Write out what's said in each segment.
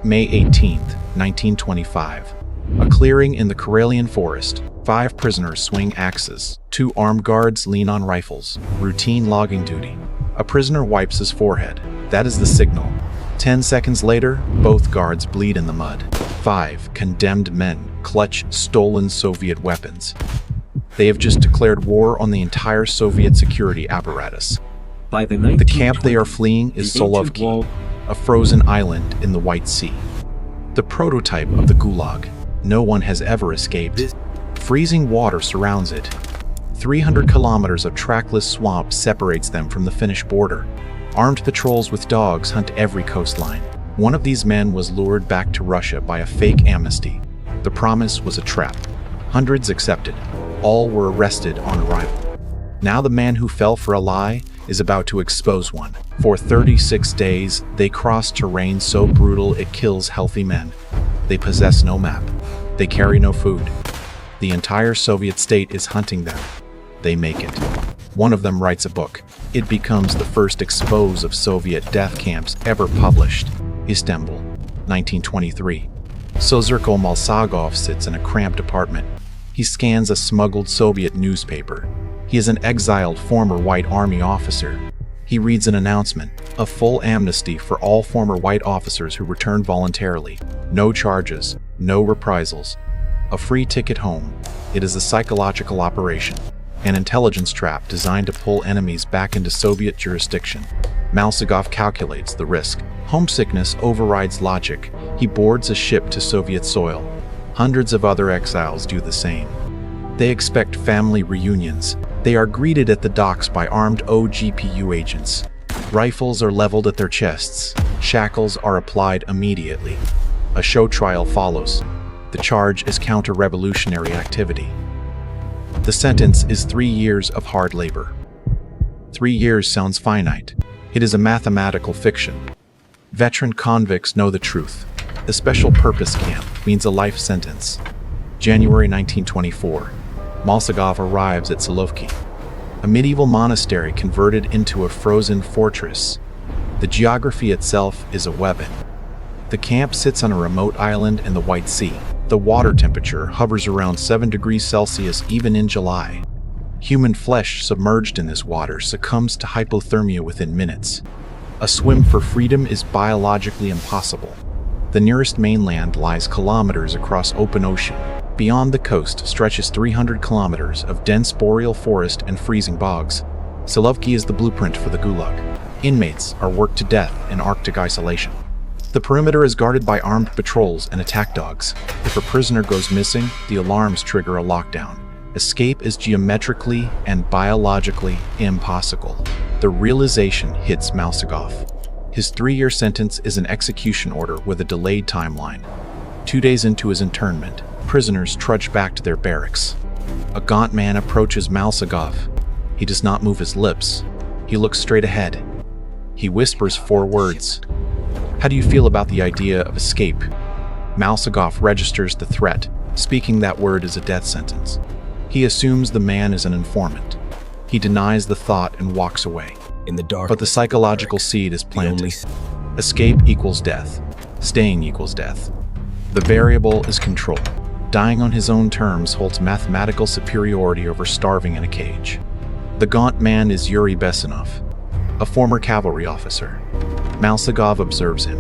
May 18, 1925. A clearing in the Karelian forest. 5 prisoners swing axes. 2 armed guards lean on rifles. Routine logging duty. A prisoner wipes his forehead. That is the signal. 10 seconds later, both guards bleed in the mud. 5 condemned men clutch stolen Soviet weapons. They have just declared war on the entire Soviet security apparatus. The camp they are fleeing is Solovki, a frozen island in the White Sea. The prototype of the Gulag. No one has ever escaped. Freezing water surrounds it. 300 kilometers of trackless swamp separates them from the Finnish border. Armed patrols with dogs hunt every coastline. One of these men was lured back to Russia by a fake amnesty. The promise was a trap. Hundreds accepted. All were arrested on arrival. Now the man who fell for a lie is about to expose one. For 36 days, they cross terrain so brutal it kills healthy men. They possess no map. They carry no food. The entire Soviet state is hunting them. They make it. One of them writes a book. It becomes the first expose of Soviet death camps ever published. Istanbul, 1923. Sozerko Malsagov sits in a cramped apartment. He scans a smuggled Soviet newspaper. He is an exiled former White Army officer. He reads an announcement, a full amnesty for all former white officers who returned voluntarily. No charges, no reprisals. A free ticket home. It is a psychological operation. An intelligence trap designed to pull enemies back into Soviet jurisdiction. Malsagov calculates the risk. Homesickness overrides logic. He boards a ship to Soviet soil. Hundreds of other exiles do the same. They expect family reunions. They are greeted at the docks by armed OGPU agents. Rifles are leveled at their chests. Shackles are applied immediately. A show trial follows. The charge is counter-revolutionary activity. The sentence is 3 years of hard labor. 3 years sounds finite. It is a mathematical fiction. Veteran convicts know the truth. The special purpose camp means a life sentence. January 1924. Malsagov arrives at Solovki, a medieval monastery converted into a frozen fortress. The geography itself is a weapon. The camp sits on a remote island in the White Sea. The water temperature hovers around 7 degrees Celsius even in July. Human flesh submerged in this water succumbs to hypothermia within minutes. A swim for freedom is biologically impossible. The nearest mainland lies kilometers across open ocean. Beyond the coast stretches 300 kilometers of dense boreal forest and freezing bogs. Solovki is the blueprint for the Gulag. Inmates are worked to death in Arctic isolation. The perimeter is guarded by armed patrols and attack dogs. If a prisoner goes missing, the alarms trigger a lockdown. Escape is geometrically and biologically impossible. The realization hits Malsagov. His 3-year sentence is an execution order with a delayed timeline. 2 days into his internment, prisoners trudge back to their barracks. A gaunt man approaches Malsagov. He does not move his lips. He looks straight ahead. He whispers 4 words. How do you feel about the idea of escape? Malsagov registers the threat. Speaking that word is a death sentence. He assumes the man is an informant. He denies the thought and walks away. But the psychological seed is planted. Escape equals death. Staying equals death. The variable is control. Dying on his own terms holds mathematical superiority over starving in a cage. The gaunt man is Yuri Besanov, a former cavalry officer. Malsagov observes him.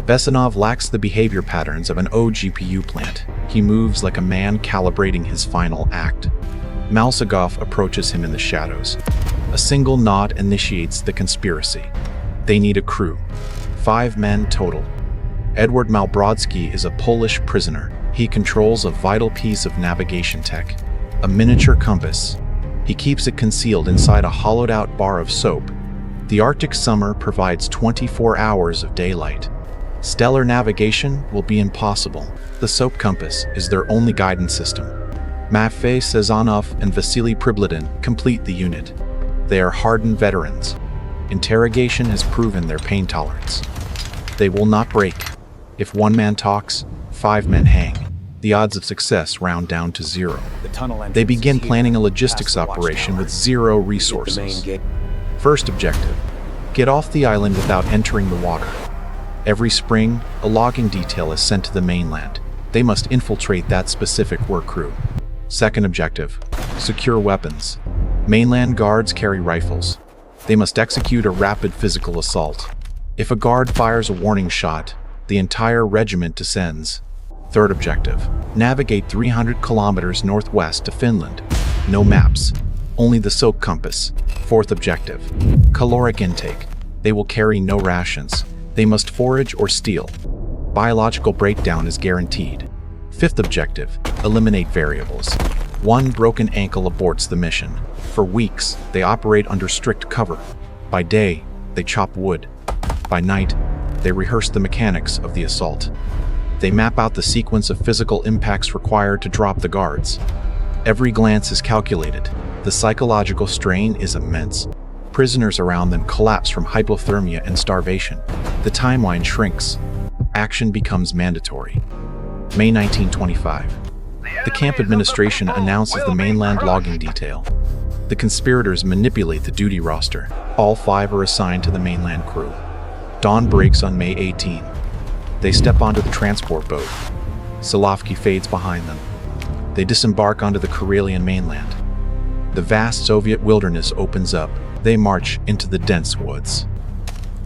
Besanov lacks the behavior patterns of an OGPU plant. He moves like a man calibrating his final act. Malsagov approaches him in the shadows. A single nod initiates the conspiracy. They need a crew. 5 men total. Edward Malbrodsky is a Polish prisoner. He controls a vital piece of navigation tech, a miniature compass. He keeps it concealed inside a hollowed-out bar of soap. The Arctic summer provides 24 hours of daylight. Stellar navigation will be impossible. The soap compass is their only guidance system. Matvey Sazonov and Vasily Priblodin complete the unit. They are hardened veterans. Interrogation has proven their pain tolerance. They will not break. If 1 man talks, 5 men hang. The odds of success round down to 0. They begin planning a logistics operation with 0 resources. First objective: get off the island without entering the water. Every spring, a logging detail is sent to the mainland. They must infiltrate that specific work crew. Second objective, secure weapons. Mainland guards carry rifles. They must execute a rapid physical assault. If a guard fires a warning shot, the entire regiment descends. Third objective, navigate 300 kilometers northwest to Finland. No maps, only the silk compass. Fourth objective, caloric intake. They will carry no rations. They must forage or steal. Biological breakdown is guaranteed. Fifth objective, eliminate variables. One broken ankle aborts the mission. For weeks, they operate under strict cover. By day, they chop wood. By night, they rehearse the mechanics of the assault. They map out the sequence of physical impacts required to drop the guards. Every glance is calculated. The psychological strain is immense. Prisoners around them collapse from hypothermia and starvation. The timeline shrinks. Action becomes mandatory. May 1925. The camp administration announces the mainland logging detail. The conspirators manipulate the duty roster. All 5 are assigned to the mainland crew. Dawn breaks on May 18. They step onto the transport boat. Solovki fades behind them. They disembark onto the Karelian mainland. The vast Soviet wilderness opens up. They march into the dense woods.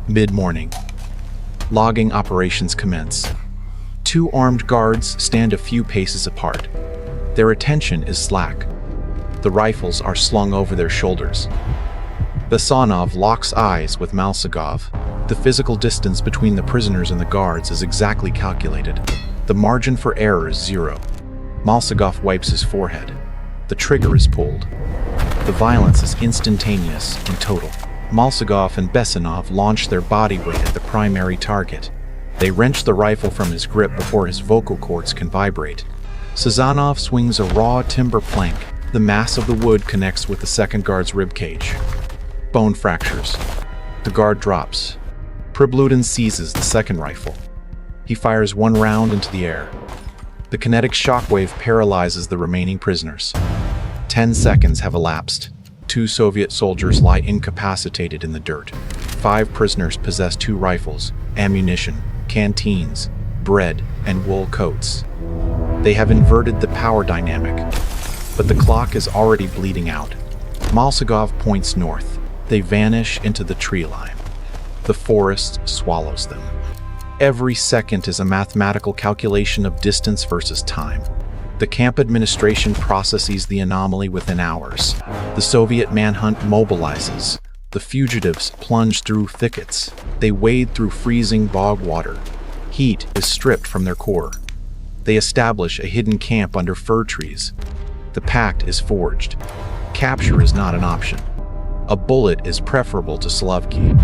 Mid-morning. Logging operations commence. 2 armed guards stand a few paces apart. Their attention is slack. The rifles are slung over their shoulders. Besanov locks eyes with Malsagov. The physical distance between the prisoners and the guards is exactly calculated. The margin for error is 0. Malsagov wipes his forehead. The trigger is pulled. The violence is instantaneous and total. Malsagov and Besanov launch their body weight at the primary target. They wrench the rifle from his grip before his vocal cords can vibrate. Sazanov swings a raw timber plank. The mass of the wood connects with the second guard's ribcage. Bone fractures. The guard drops. Pribludin seizes the second rifle. He fires 1 round into the air. The kinetic shockwave paralyzes the remaining prisoners. 10 seconds have elapsed. 2 Soviet soldiers lie incapacitated in the dirt. 5 prisoners possess 2 rifles, ammunition, canteens, bread, and wool coats. They have inverted the power dynamic, but the clock is already bleeding out. Malsagov points north. They vanish into the tree line. The forest swallows them. Every second is a mathematical calculation of distance versus time. The camp administration processes the anomaly within hours. The Soviet manhunt mobilizes. The fugitives plunge through thickets. They wade through freezing bog water. Heat is stripped from their core. They establish a hidden camp under fir trees. The pact is forged. Capture is not an option. A bullet is preferable to Solovki.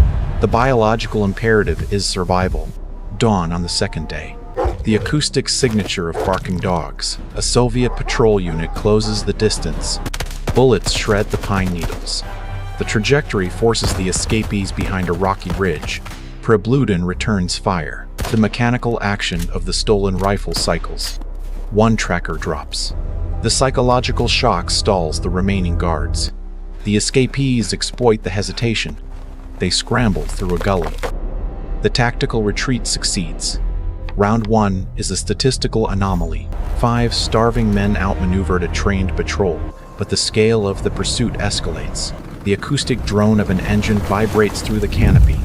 The biological imperative is survival. Dawn on the second day. The acoustic signature of barking dogs. A Soviet patrol unit closes the distance. Bullets shred the pine needles. The trajectory forces the escapees behind a rocky ridge. Pribludin returns fire. The mechanical action of the stolen rifle cycles. 1 tracker drops. The psychological shock stalls the remaining guards. The escapees exploit the hesitation. They scramble through a gully. The tactical retreat succeeds. Round 1 is a statistical anomaly. 5 starving men outmaneuvered a trained patrol, but the scale of the pursuit escalates. The acoustic drone of an engine vibrates through the canopy.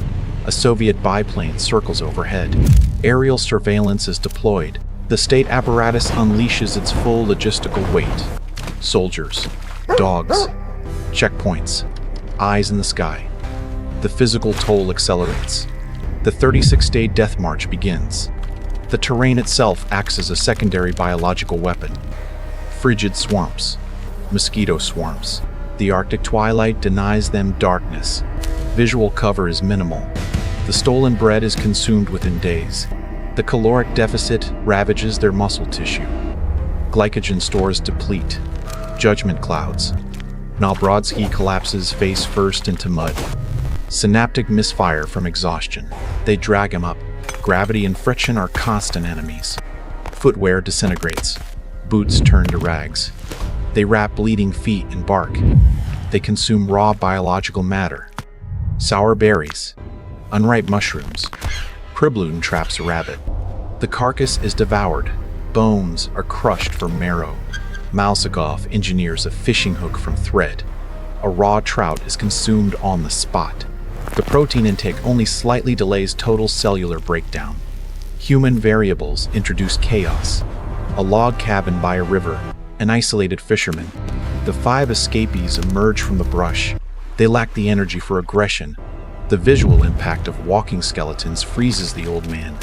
A Soviet biplane circles overhead. Aerial surveillance is deployed. The state apparatus unleashes its full logistical weight. Soldiers, dogs, checkpoints, eyes in the sky. The physical toll accelerates. The 36-day death march begins. The terrain itself acts as a secondary biological weapon. Frigid swamps, mosquito swarms. The Arctic twilight denies them darkness. Visual cover is minimal. The stolen bread is consumed within days. The caloric deficit ravages their muscle tissue. Glycogen stores deplete. Judgment clouds. Nalbrodsky collapses face first into mud. Synaptic misfire from exhaustion. They drag him up. Gravity and friction are constant enemies. Footwear disintegrates. Boots turn to rags. They wrap bleeding feet in bark. They consume raw biological matter. Sour berries. Unripe mushrooms. Priblun traps a rabbit. The carcass is devoured. Bones are crushed for marrow. Malsakov engineers a fishing hook from thread. A raw trout is consumed on the spot. The protein intake only slightly delays total cellular breakdown. Human variables introduce chaos. A log cabin by a river. An isolated fisherman. The 5 escapees emerge from the brush. They lack the energy for aggression. The visual impact of walking skeletons freezes the old man.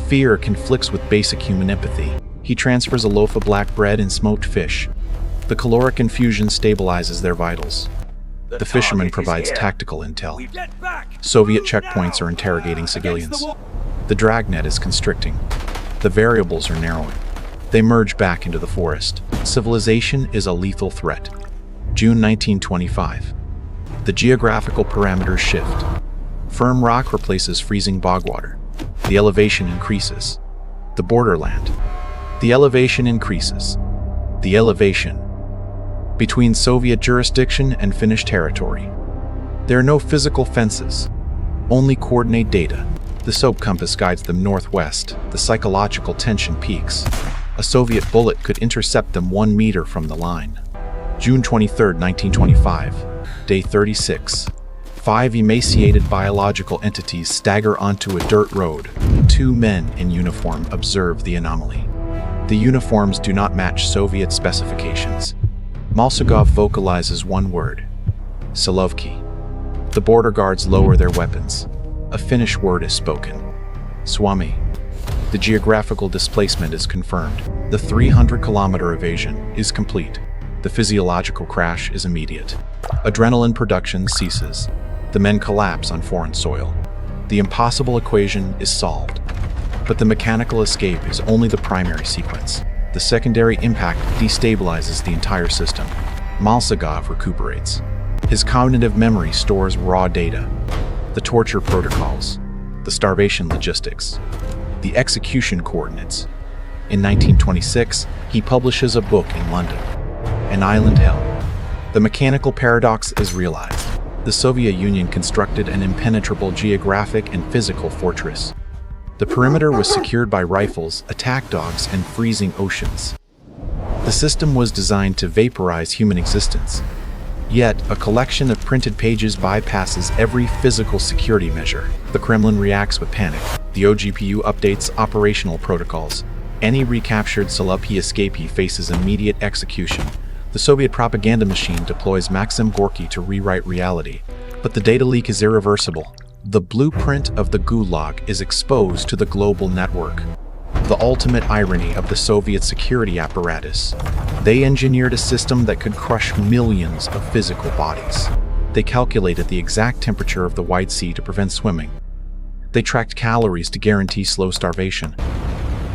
Fear conflicts with basic human empathy. He transfers a loaf of black bread and smoked fish. The caloric infusion stabilizes their vitals. The fisherman provides tactical intel. Soviet checkpoints are interrogating civilians. The dragnet is constricting. The variables are narrowing. They merge back into the forest. Civilization is a lethal threat. June 1925. The geographical parameters shift. Firm rock replaces freezing bog water. The elevation increases. The borderland. The elevation increases. The elevation. Between Soviet jurisdiction and Finnish territory. There are no physical fences, only coordinate data. The soap compass guides them northwest. The psychological tension peaks. A Soviet bullet could intercept them 1 meter from the line. June 23, 1925, day 36. 5 emaciated biological entities stagger onto a dirt road. 2 men in uniform observe the anomaly. The uniforms do not match Soviet specifications. Malsakov vocalizes one word: Solovki. The border guards lower their weapons. A Finnish word is spoken: Suomi. The geographical displacement is confirmed. The 300-kilometer evasion is complete. The physiological crash is immediate. Adrenaline production ceases. The men collapse on foreign soil. The impossible equation is solved. But the mechanical escape is only the primary sequence. The secondary impact destabilizes the entire system. Malsakov recuperates. His cognitive memory stores raw data. The torture protocols. The starvation logistics. The execution coordinates. In 1926, he publishes a book in London, An Island Hell. The mechanical paradox is realized. The Soviet Union constructed an impenetrable geographic and physical fortress. The perimeter was secured by rifles, attack dogs, and freezing oceans. The system was designed to vaporize human existence. Yet, a collection of printed pages bypasses every physical security measure. The Kremlin reacts with panic. The OGPU updates operational protocols. Any recaptured Solovki escapee faces immediate execution. The Soviet propaganda machine deploys Maxim Gorky to rewrite reality. But the data leak is irreversible. The blueprint of the Gulag is exposed to the global network. The ultimate irony of the Soviet security apparatus. They engineered a system that could crush millions of physical bodies. They calculated the exact temperature of the White Sea to prevent swimming. They tracked calories to guarantee slow starvation.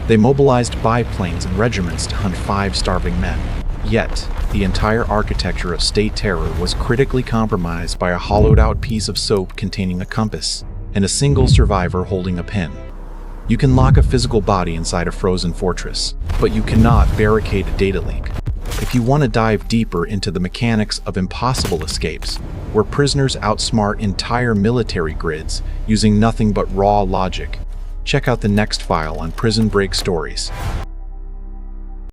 They mobilized biplanes and regiments to hunt 5 starving men. Yet, the entire architecture of state terror was critically compromised by a hollowed-out piece of soap containing a compass and a single survivor holding a pen. You can lock a physical body inside a frozen fortress, but you cannot barricade a data leak. If you want to dive deeper into the mechanics of impossible escapes, where prisoners outsmart entire military grids using nothing but raw logic, check out the next file on Prison Break Stories.